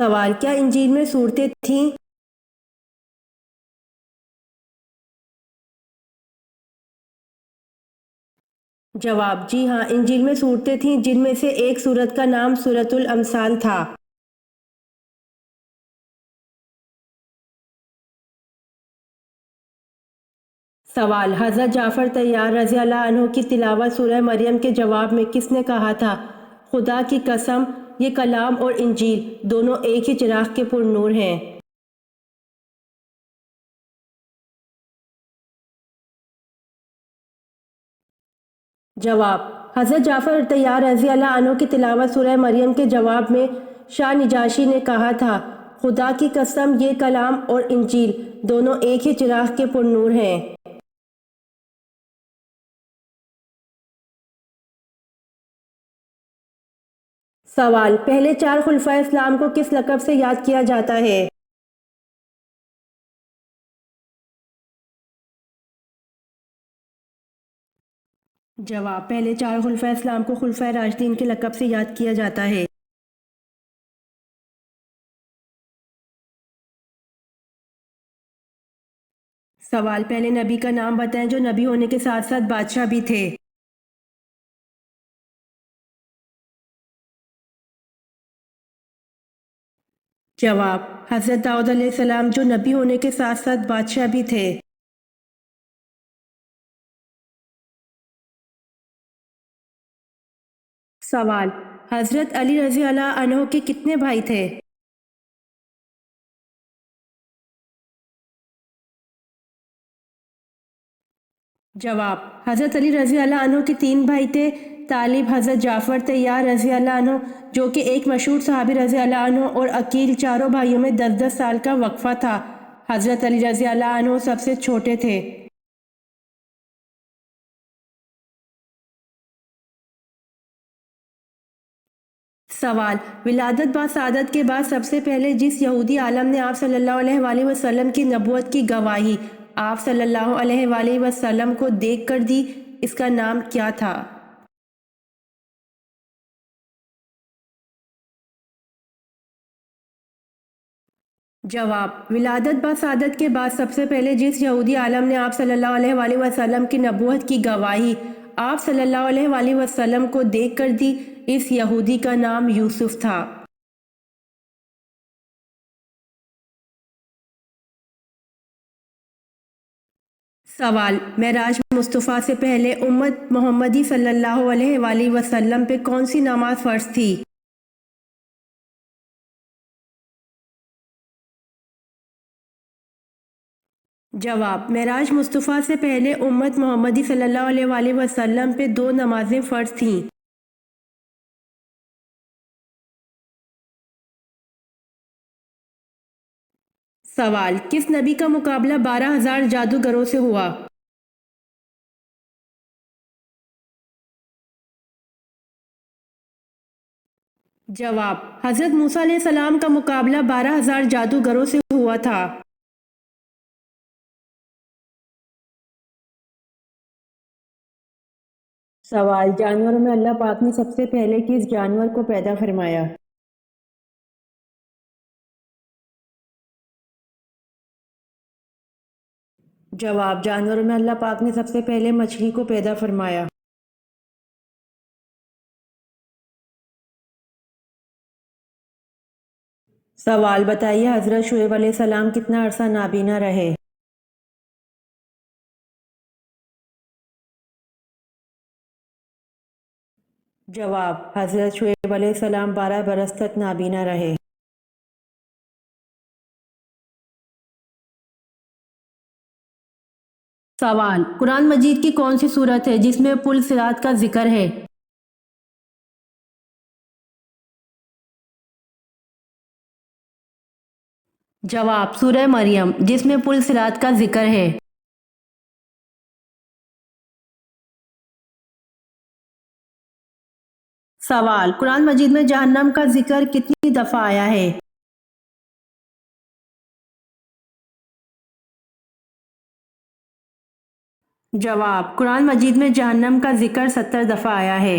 سوال، کیا انجیل میں صورتیں تھیں؟ جواب، جی ہاں، انجیل میں صورتیں تھیں جن میں سے ایک صورت کا نام سورۃ الامثال تھا۔ سوال، حضرت جعفر طیار رضی اللہ عنہ کی تلاوت سورہ مریم کے جواب میں کس نے کہا تھا؟ خدا کی قسم، یہ کلام اور انجیل دونوں ایک ہی چراغ کے پر نور ہیں۔ جواب، حضرت جعفر طیار رضی اللہ عنہ کی تلاوت سورہ مریم کے جواب میں شاہ نجاشی نے کہا تھا، خدا کی قسم، یہ کلام اور انجیل دونوں ایک ہی چراغ کے پر نور ہیں۔ سوال، پہلے چار خلفائے اسلام کو کس لقب سے یاد کیا جاتا ہے؟ جواب، پہلے چار خلفائے اسلام کو خلفائے راشدین کے لقب سے یاد کیا جاتا ہے۔ سوال، پہلے نبی کا نام بتائیں جو نبی ہونے کے ساتھ ساتھ بادشاہ بھی تھے۔ جواب، حضرت داؤد علیہ السلام جو نبی ہونے کے ساتھ ساتھ بادشاہ بھی تھے۔ سوال، حضرت علی رضی اللہ عنہ کے کتنے بھائی تھے؟ جواب، حضرت علی رضی اللہ عنہ کے تین بھائی تھے، طالب، حضرت جعفر طیار رضی اللہ عنہ جو کہ ایک مشہور صحابی رضی اللہ عنہ، اور عقیل۔ چاروں بھائیوں میں 10 سال کا وقفہ تھا۔ حضرت علی رضی اللہ عنہ سب سے چھوٹے تھے۔ سوال، ولادت با سعادت کے بعد سب سے پہلے جس یہودی عالم نے آپ صلی اللہ علیہ وآلہ وسلم کی نبوت کی گواہی آپ صلی اللہ علیہ وآلہ وسلم کو دیکھ کر دی، اس کا نام کیا تھا؟ جواب، ولادت با سعادت کے بعد سب سے پہلے جس یہودی عالم نے آپ صلی اللہ علیہ وآلہ وسلم کی نبوت کی گواہی آپ صلی اللہ علیہ وآلہ وسلم کو دیکھ کر دی، اس یہودی کا نام یوسف تھا۔ سوال، معراج مصطفیٰ سے پہلے امت محمدی صلی اللہ علیہ وآلہ وسلم پہ کون سی نماز فرض تھی؟ جواب، معراج مصطفیٰ سے پہلے امت محمدی صلی اللہ علیہ وآلہ وسلم پہ 2 نمازیں فرض تھیں۔ سوال، کس نبی کا مقابلہ 12,000 جادوگروں سے ہوا؟ جواب، حضرت موسیٰ علیہ السلام کا مقابلہ 12,000 جادوگروں سے ہوا تھا۔ سوال، جانوروں میں اللہ پاک نے سب سے پہلے کس جانور کو پیدا فرمایا؟ جواب، جانوروں میں اللہ پاک نے سب سے پہلے مچھلی کو پیدا فرمایا۔ سوال، بتائیے حضرت شعیب علیہ السلام کتنا عرصہ نابینا رہے؟ جواب، حضرت شعیب علیہ السلام 12 برس تک نابینا رہے۔ سوال، قرآن مجید کی کون سی صورت ہے جس میں پل صراط کا ذکر ہے؟ جواب، سورہ مریم جس میں پل صراط کا ذکر ہے۔ سوال، قرآن مجید میں جہنم کا ذکر کتنی دفعہ آیا ہے؟ جواب، قرآن مجید میں جہنم کا ذکر 70 دفعہ آیا ہے۔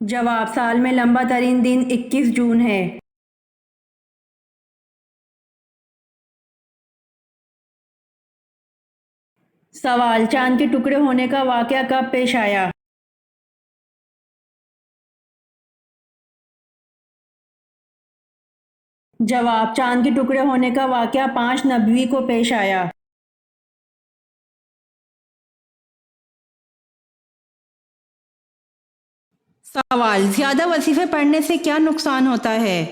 جواب سال میں لمبا ترین دن 21 جون ہے۔ سوال چاند کے ٹکڑے ہونے کا واقعہ کب پیش آیا؟ جواب چاند کے ٹکڑے ہونے کا واقعہ 5 نبوی کو پیش آیا۔ سوال زیادہ وظیفے پڑھنے سے کیا نقصان ہوتا ہے؟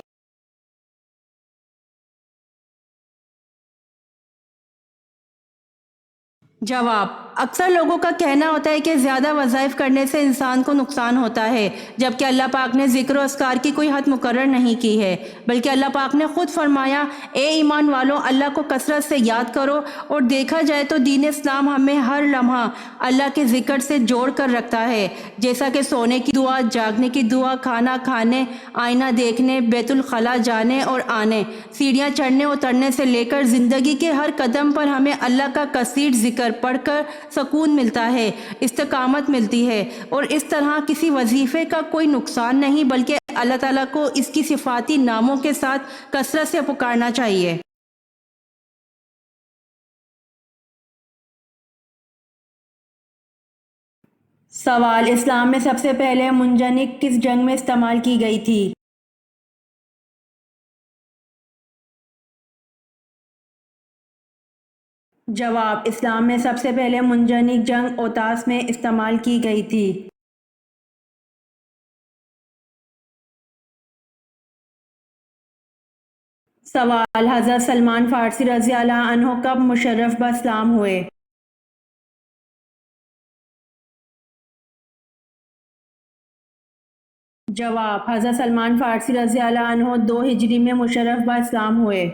جواب اکثر لوگوں کا کہنا ہوتا ہے کہ زیادہ وظائف کرنے سے انسان کو نقصان ہوتا ہے، جبکہ اللہ پاک نے ذکر و اذکار کی کوئی حد مقرر نہیں کی ہے، بلکہ اللہ پاک نے خود فرمایا اے ایمان والوں اللہ کو کثرت سے یاد کرو، اور دیکھا جائے تو دین اسلام ہمیں ہر لمحہ اللہ کے ذکر سے جوڑ کر رکھتا ہے، جیسا کہ سونے کی دعا، جاگنے کی دعا، کھانا کھانے، آئینہ دیکھنے، بیت الخلاء جانے اور آنے، سیڑھیاں چڑھنے اترنے سے لے کر زندگی کے ہر قدم پر ہمیں اللہ کا کثیر ذکر پڑھ کر سکون ملتا ہے، استقامت ملتی ہے، اور اس طرح کسی وظیفے کا کوئی نقصان نہیں، بلکہ اللہ تعالیٰ کو اس کی صفاتی ناموں کے ساتھ کثرت سے پکارنا چاہیے۔ سوال اسلام میں سب سے پہلے منجنیق کس جنگ میں استعمال کی گئی تھی؟ جواب اسلام میں سب سے پہلے منجنیق جنگ اوتاس میں استعمال کی گئی تھی۔ سوال حضرت سلمان فارسی رضی اللہ عنہ کب مشرف باسلام ہوئے؟ جواب حضرت سلمان فارسی رضی اللہ عنہ 2 ہجری میں مشرف باسلام ہوئے۔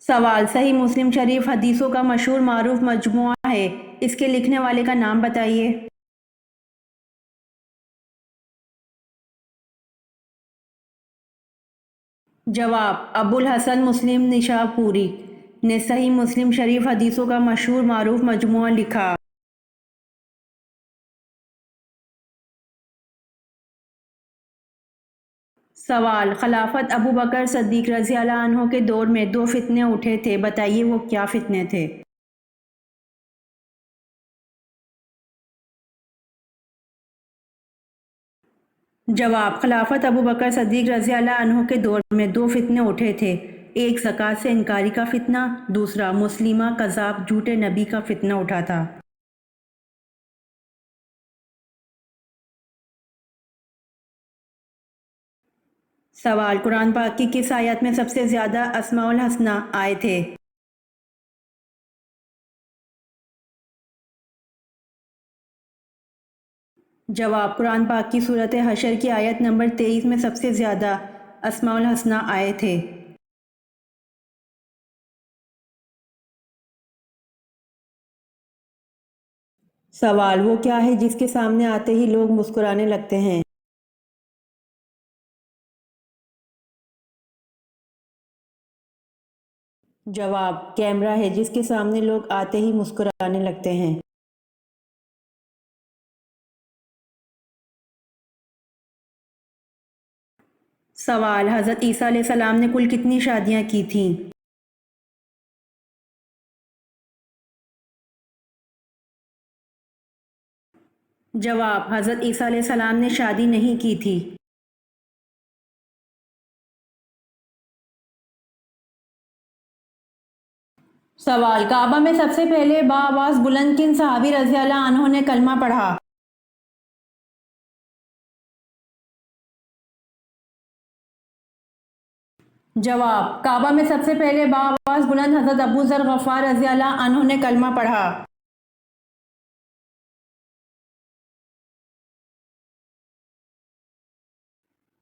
سوال صحیح مسلم شریف حدیثوں کا مشہور معروف مجموعہ ہے، اس کے لکھنے والے کا نام بتائیے۔ جواب ابو الحسن مسلم نشاپوری نے صحیح مسلم شریف حدیثوں کا مشہور معروف مجموعہ لکھا۔ سوال خلافت ابو بکر صدیق رضی اللہ عنہ کے دور میں 2 فتنے اٹھے تھے، بتائیے وہ کیا فتنے تھے؟ جواب خلافت ابو بکر صدیق رضی اللہ عنہ کے دور میں 2 فتنے اٹھے تھے، ایک زکوٰۃ سے انکاری کا فتنہ، دوسرا مسلمہ کذاب جھوٹے نبی کا فتنہ اٹھا تھا۔ سوال قرآن پاک کی کس آیت میں سب سے زیادہ اسماء الحسنی آئے تھے؟ جواب قرآن پاک کی سورۃ حشر کی آیت نمبر 23 میں سب سے زیادہ اسماء الحسنی آئے تھے۔ سوال وہ کیا ہے جس کے سامنے آتے ہی لوگ مسکرانے لگتے ہیں؟ جواب کیمرہ ہے جس کے سامنے لوگ آتے ہی مسکرانے لگتے ہیں۔ سوال حضرت عیسیٰ علیہ السلام نے کل کتنی شادیاں کی تھیں؟ جواب حضرت عیسیٰ علیہ السلام نے شادی نہیں کی تھی۔ سوال کعبہ میں سب سے پہلے بآواز بلند کن صحابی رضی اللہ عنہ نے کلمہ پڑھا؟ جواب کعبہ میں سب سے پہلے بآواز بلند حضرت ابو ذر غفار رضی اللہ عنہ نے کلمہ پڑھا۔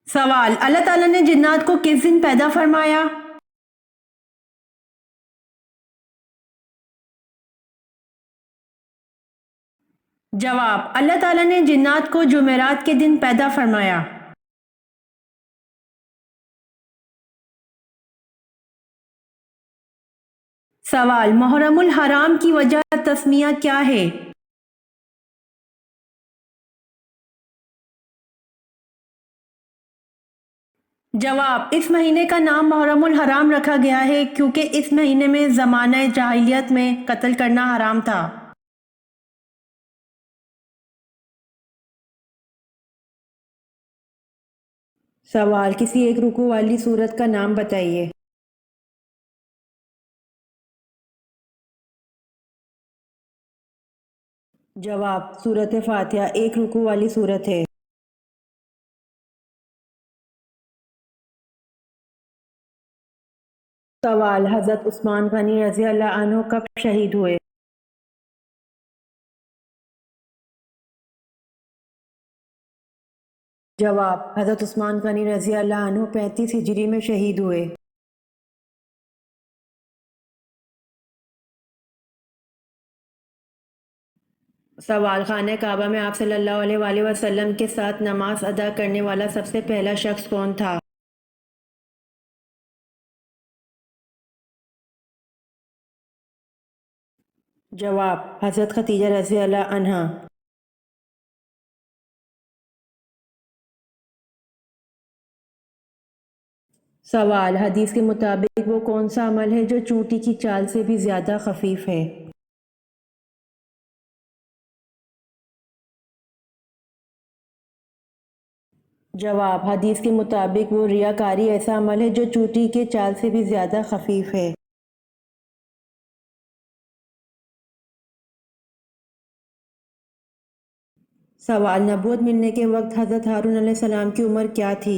سوال اللہ تعالیٰ نے جنات کو کس دن پیدا فرمایا؟ جواب اللہ تعالیٰ نے جنات کو جمعرات کے دن پیدا فرمایا۔ سوال، محرم الحرام کی وجہ تسمیہ کیا ہے؟ جواب، اس مہینے کا نام محرم الحرام رکھا گیا ہے کیونکہ اس مہینے میں زمانہ جاہلیت میں قتل کرنا حرام تھا۔ سوال، کسی ایک رکوع والی سورت کا نام بتائیے۔ جواب، سورۃ فاتحہ ایک رکوع والی سورت ہے۔ سوال، حضرت عثمان غنی رضی اللہ عنہ کب شہید ہوئے؟ جواب، حضرت عثمان غنی رضی اللہ عنہ 35 ہجری میں شہید ہوئے۔ سوال، خانہ کعبہ میں آپ صلی اللہ علیہ وآلہ وسلم کے ساتھ نماز ادا کرنے والا سب سے پہلا شخص کون تھا؟ جواب، حضرت خدیجہ رضی اللہ عنہا۔ سوال، حدیث کے مطابق وہ کون سا عمل ہے جو چونٹی کی چال سے بھی زیادہ خفیف ہے؟ جواب، حدیث کے مطابق وہ ریاکاری ایسا عمل ہے جو چونٹی کے چال سے بھی زیادہ خفیف ہے۔ سوال، نبوت ملنے کے وقت حضرت ہارون علیہ السلام کی عمر کیا تھی؟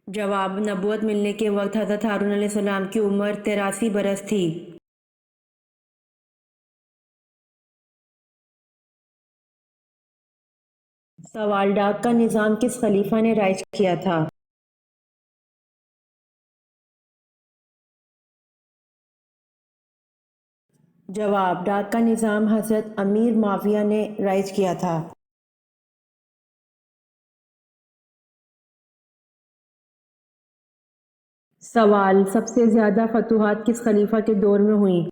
جواب، نبوت ملنے کے وقت حضرت ہارون علیہ السلام کی عمر 83 برس تھی۔ سوال، ڈاک کا نظام کس خلیفہ نے رائج کیا تھا؟ جواب، ڈاک کا نظام حضرت امیر معاویہ نے رائج کیا تھا۔ سوال، سب سے زیادہ فتوحات کس خلیفہ کے دور میں ہوئیں؟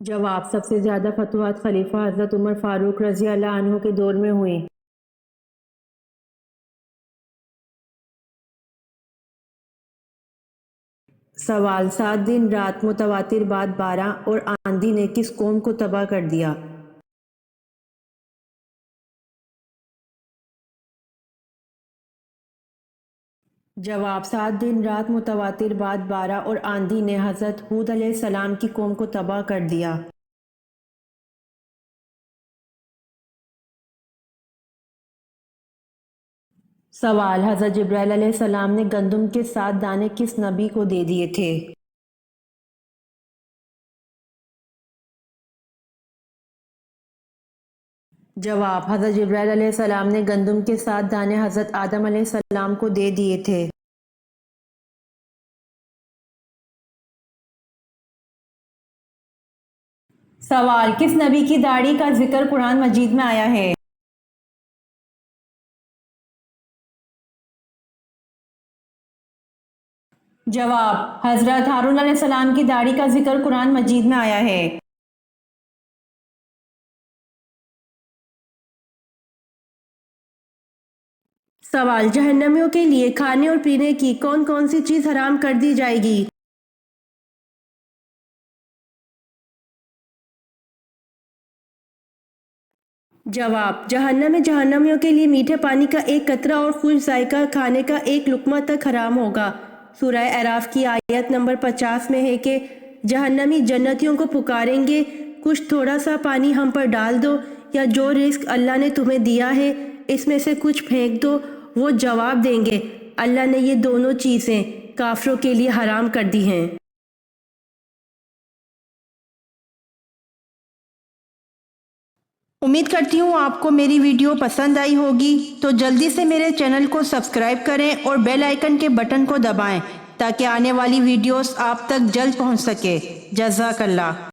جواب، سب سے زیادہ فتوحات خلیفہ حضرت عمر فاروق رضی اللہ عنہ کے دور میں ہوئیں۔ سوال، 7 دن رات متواتر بعد 12 اور آندھی نے کس قوم کو تباہ کر دیا؟ جواب، 7 دن رات متواتر بعد 12 اور آندھی نے حضرت ہود علیہ السلام کی قوم کو تباہ کر دیا۔ سوال، حضرت جبرائیل علیہ السلام نے گندم کے 7 دانے کس نبی کو دے دیے تھے؟ جواب، حضرت جبرائیل علیہ السلام نے گندم کے 7 دانے حضرت آدم علیہ السلام کو دے دیے تھے۔ سوال، کس نبی کی داڑھی کا ذکر قرآن مجید میں آیا ہے؟ جواب، حضرت ہارون علیہ السلام کی داڑھی کا ذکر قرآن مجید میں آیا ہے۔ سوال، جہنمیوں کے لیے کھانے اور پینے کی کون کون سی چیز حرام کر دی جائے گی؟ جواب، جہنم میں جہنمیوں کے لیے میٹھے پانی کا ایک قطرہ اور خشک ذائقہ کھانے کا ایک لقمہ تک حرام ہوگا۔ سورہ اعراف کی آیت نمبر 50 میں ہے کہ جہنمی جنتیوں کو پکاریں گے، کچھ تھوڑا سا پانی ہم پر ڈال دو، یا جو رزق اللہ نے تمہیں دیا ہے اس میں سے کچھ پھینک دو۔ وہ جواب دیں گے، اللہ نے یہ دونوں چیزیں کافروں کے لیے حرام کر دی ہیں۔ امید کرتی ہوں آپ کو میری ویڈیو پسند آئی ہوگی، تو جلدی سے میرے چینل کو سبسکرائب کریں اور بیل آئیکن کے بٹن کو دبائیں تاکہ آنے والی ویڈیوز آپ تک جلد پہنچ سکے۔ جزاک اللہ۔